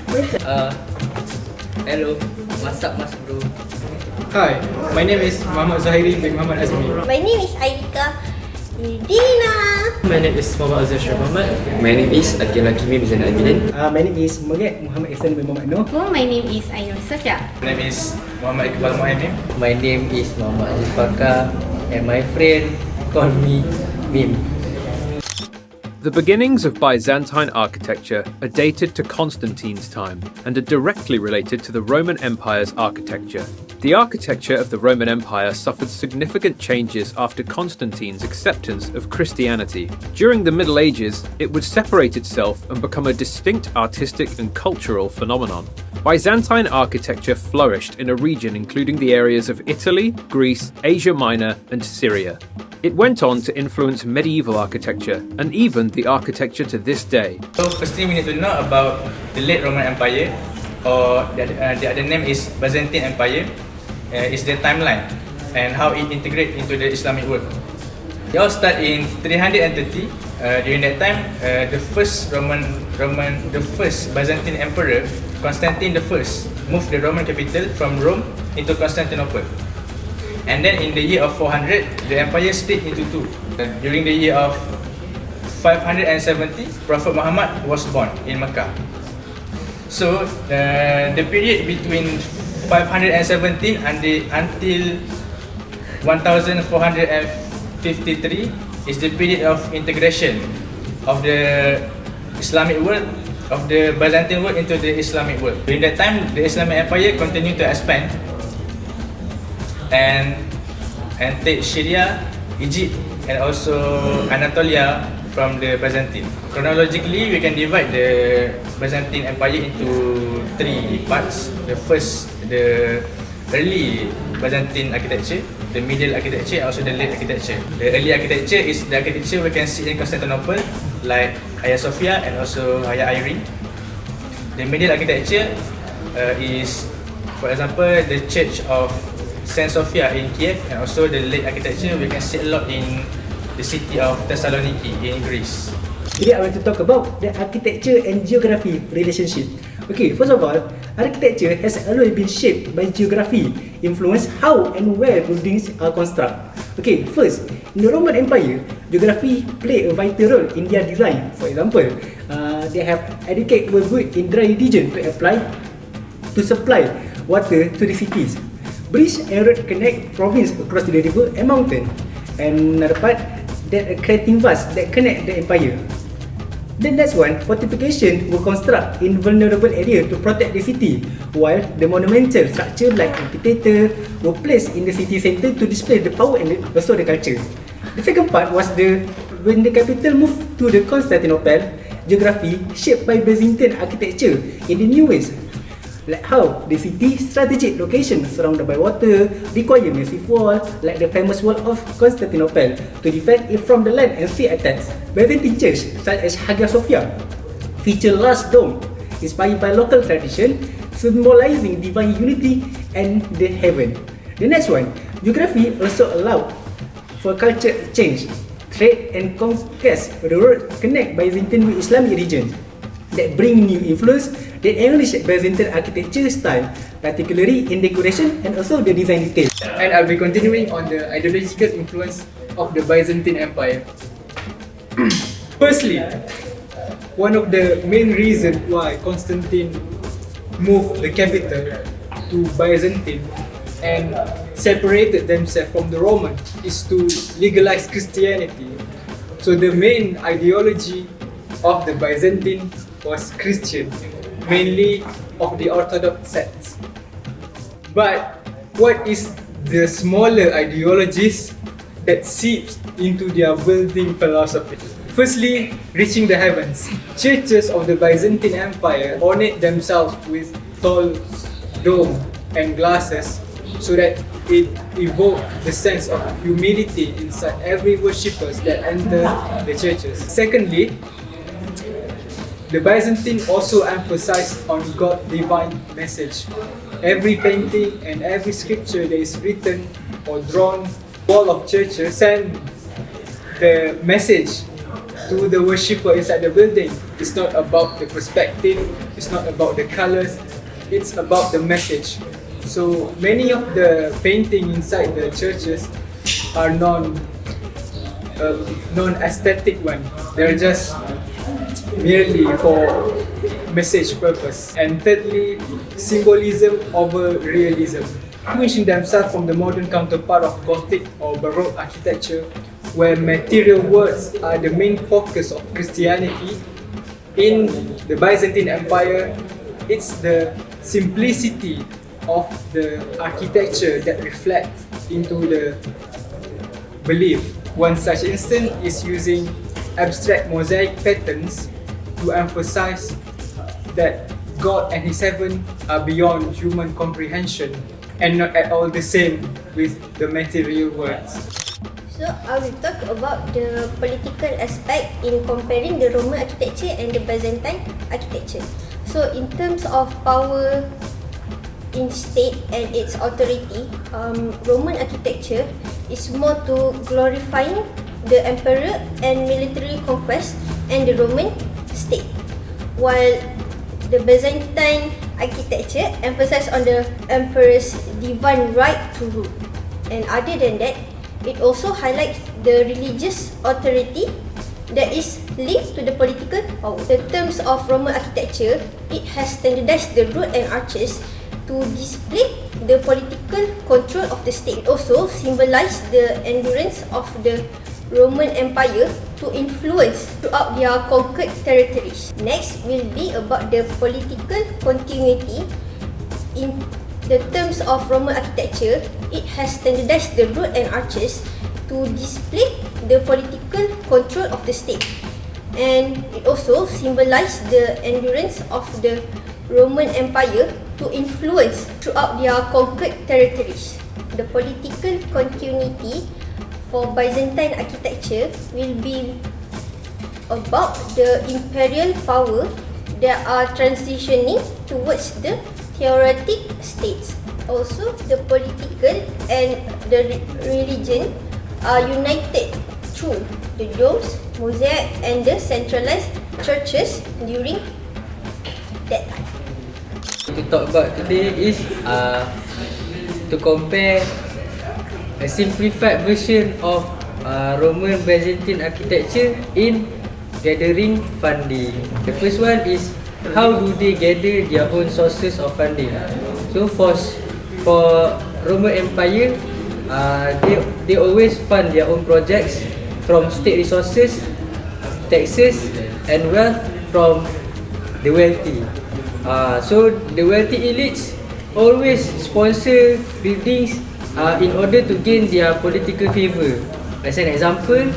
Hello, what's up, Mas Bro? Hi, my name is Muhammad ZUHAIRI bin Muhammad AZMI. My name is IRDINA. IRDINA. My name is Muhammad Muhammad. My name is HAKIMI bin ABIDIN. My name is MEGAT Muhammad Ihsan bin Muhammad NOOR. My name is AINUR SOFIA. My name is IQBAL MOHAIMIM. My name is Muhammad ZULFAQAR and my friend call me Mim. The beginnings of Byzantine architecture are dated to Constantine's time and are directly related to the Roman Empire's architecture. The architecture of the Roman Empire suffered significant changes after Constantine's acceptance of Christianity. During the Middle Ages, it would separate itself and become a distinct artistic and cultural phenomenon. Byzantine architecture flourished in a region including the areas of Italy, Greece, Asia Minor, and Syria. It went on to influence medieval architecture and even the architecture to this day. So firstly we need to know about the late Roman Empire, or the other name is Byzantine Empire. Is the timeline and how it integrates into the Islamic world. It all started in 330. During that time, the first Byzantine emperor, Constantine I, moved the Roman capital from Rome into Constantinople. And then in the year of 400, the empire split into two. During the year of 570, Prophet Muhammad was born in Mecca. So the period between 517 until 1453 is the period of integration of the Islamic world, of the Byzantine world into the Islamic world. During that time, the Islamic Empire continued to expand and take Syria, Egypt, and also Anatolia from the Byzantine. Chronologically, we can divide the Byzantine Empire into three parts. The first, the early Byzantine architecture, the middle architecture, and also the late architecture. The early architecture is the architecture we can see in Constantinople, like Hagia Sophia and also Hagia Airi. The middle architecture is, for example, the Church of Saint Sophia in Kiev, and also the late architecture we can see a lot in the city of Thessaloniki in Greece. Today I want to talk about the architecture and geography relationship. Okay, first of all, architecture has always been shaped by geography, influence how and where buildings are constructed. Okay, first, in the Roman Empire, geography played a vital role in their design. For example, they have adequate wood in dry region to supply water to the cities. Bridge and road connect province across the river and mountain. And another part, that creating vast that connect the empire. The next one, fortification were constructed in vulnerable area to protect the city, while the monumental structure like amphitheater were placed in the city center to display the power and also the culture. The second part was when the capital moved to the Constantinople, geography shaped by Byzantine architecture in the new ways, like how the city strategic location surrounded by water require massive wall, like the famous wall of Constantinople, to defend it from the land and sea attacks. Byzantine church such as Hagia Sophia feature large dome inspired by local tradition, symbolizing divine unity and the heaven. The next one, geography also allowed for culture exchange, trade and conquest. The road connect Byzantine with Islamic region that bring new influence that enrich Byzantine architecture style, particularly in decoration and also the design detail. And I'll be continuing on the ideological influence of the Byzantine Empire. Firstly, one of the main reasons why Constantine moved the capital to Byzantine and separated themselves from the Roman is to legalize Christianity. So the main ideology of the Byzantine was Christian, mainly of the Orthodox sects. But what is the smaller ideologies that seeps into their building philosophy? Firstly, reaching the heavens. Churches of the Byzantine Empire ornate themselves with tall dome and glasses so that it evokes the sense of humility inside every worshippers that enter the churches. Secondly, the Byzantine also emphasized on God's divine message. Every painting and every scripture that is written or drawn wall of churches send the message to the worshipper inside the building. It's not about the perspective, it's not about the colors, it's about the message. So many of the painting inside the churches are non-aesthetic one. They're just merely for message purpose. And thirdly, symbolism over realism. Distinguishing themselves from the modern counterpart of Gothic or Baroque architecture, where material words are the main focus of Christianity. In the Byzantine Empire, it's the simplicity of the architecture that reflects into the belief. One such instance is using abstract mosaic patterns to emphasize that God and His heaven are beyond human comprehension and not at all the same with the material words. So I will talk about the political aspect in comparing the Roman architecture and the Byzantine architecture. So in terms of power in state and its authority, Roman architecture is more to glorifying the emperor and military conquest and the Roman state, while the Byzantine architecture emphasizes on the emperor's divine right to rule. And other than that, it also highlights the religious authority that is linked to the political power. In terms of Roman architecture, it has standardized the road and arches to display the political control of the state. It also symbolizes the endurance of the Roman Empire to influence throughout their conquered territories. Next will be about the political continuity. In the terms of Roman architecture, it has standardized the road and arches to display the political control of the state. And it also symbolizes the endurance of the Roman Empire to influence throughout their conquered territories. The political continuity for Byzantine architecture will be about the imperial power that are transitioning towards the theocratic states. Also, the political and the religion are united through the domes, mosaic and the centralized churches during that time. To talk about today is to compare a simplified version of Roman Byzantine architecture in gathering funding. The first one is how do they gather their own sources of funding. So for Roman Empire, they always fund their own projects from state resources, taxes and wealth from the wealthy. So the wealthy elites always sponsor buildings in order to gain their political favour. As an example,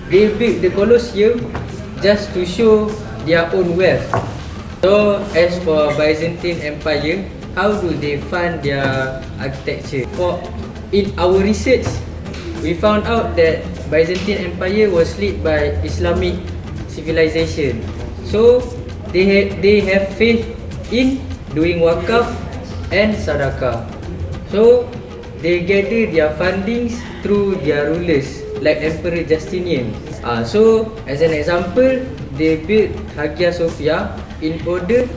they built the Colosseum just to show their own wealth. So as for Byzantine Empire, how do they fund their architecture? In our research, we found out that Byzantine Empire was led by Islamic civilization. So they have faith in doing wakaf and sadaqah. So they gather their fundings through their rulers like Emperor Justinian. So as an example, they built Hagia Sophia in order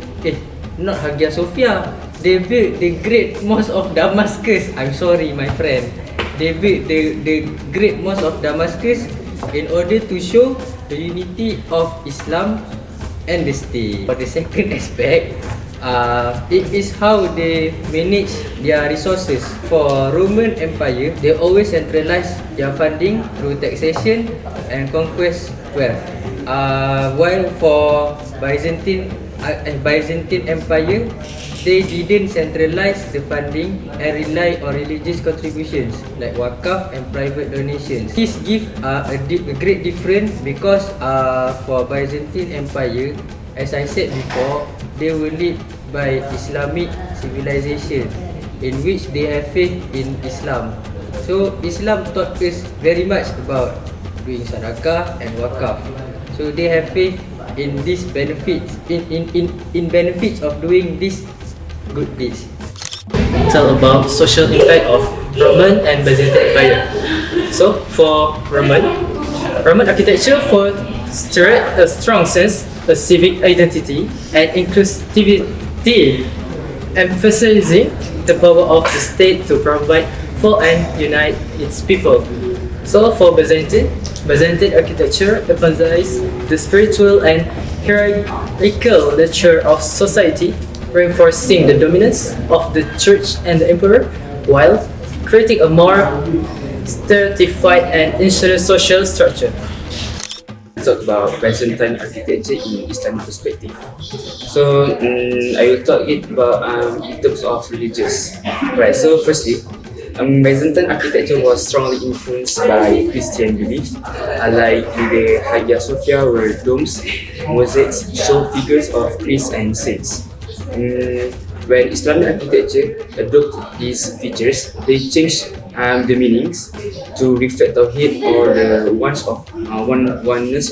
not Hagia Sophia, they built the Great Mosque of Damascus. I'm sorry my friend. They built the Great Mosque of Damascus in order to show the unity of Islam and the state. For the second aspect, it is how they manage their resources. For Roman Empire, they always centralize their funding through taxation and conquest wealth. While for Byzantine Empire, they didn't centralize the funding and rely on religious contributions like wakaf and private donations. This gives a great difference because for Byzantine Empire, as I said before, they were led by Islamic civilization in which they have faith in Islam. So Islam taught us very much about doing sadaqah and wakaf. So they have faith in these benefits, in benefits of doing these good deeds. Tell about social impact of Roman and Byzantine Empire. So for Roman architecture stirred a strong sense of civic identity and inclusivity, emphasizing the power of the state to provide for and unite its people. So for Byzantine architecture emphasizes the spiritual and hierarchical nature of society, reinforcing the dominance of the church and the emperor, while creating a more stratified and insular social structure. Talk about Byzantine architecture in Islamic perspective. So I will talk it about in terms of religious. Right. So firstly, Byzantine architecture was strongly influenced by Christian beliefs, like in the Hagia Sophia, where domes, mosaics show figures of priests and saints. When Islamic architecture adopted these features, they changed the meanings to reflect Tawhid or the oneness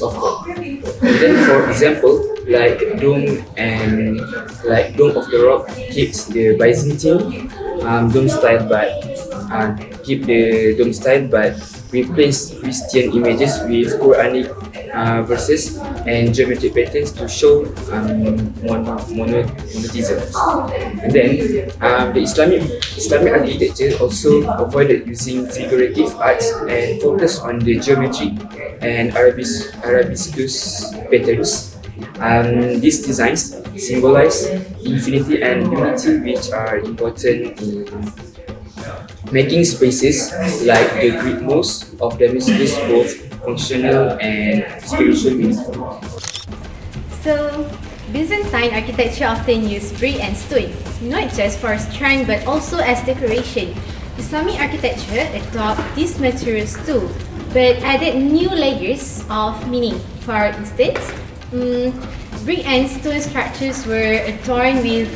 of God. And then, for example, like Dome of the Rock keeps the Byzantine dome style, but replace Christian images with Quranic verses and geometric patterns to show monotheism. And then the Islamic architecture also avoided using figurative arts and focused on the geometry and Arabesque patterns. These designs symbolize infinity and unity, which are important in making spaces like the Greek mosque of Damascus both functional and spiritual meaningful. So, Byzantine architecture often used brick and stone, not just for strength but also as decoration. Islamic architecture adopted these materials too, but added new layers of meaning. For instance, brick and stone structures were adorned with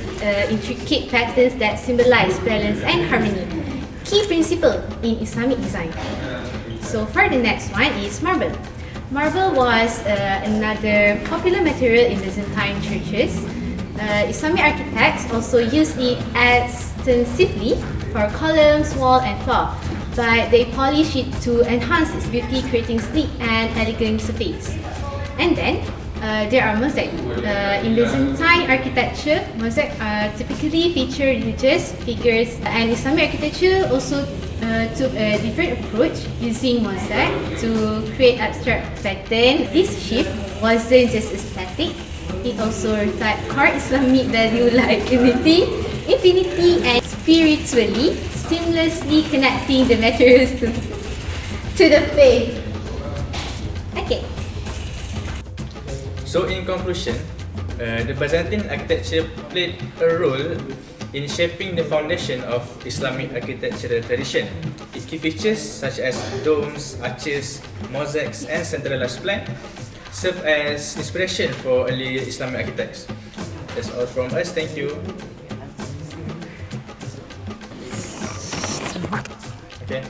intricate patterns that symbolize balance and harmony, key principle in Islamic design. So for the next one is marble. Marble was another popular material in Byzantine churches. Islamic architects also used it extensively for columns, wall and floor, but they polished it to enhance its beauty, creating sleek and elegant surface. And then there are mosaic. In Byzantine architecture, mosaic typically feature religious figures, and Islamic architecture also took a different approach using mosaic to create abstract pattern. This shift wasn't just aesthetic, it also reflects core Islamic values like unity, infinity and spiritually, seamlessly connecting the materials to the faith. Okay. So in conclusion, the Byzantine architecture played a role in shaping the foundation of Islamic architectural tradition. Its key features such as domes, arches, mosaics and centralized plan serve as inspiration for early Islamic architects. That's all from us, thank you. Okay.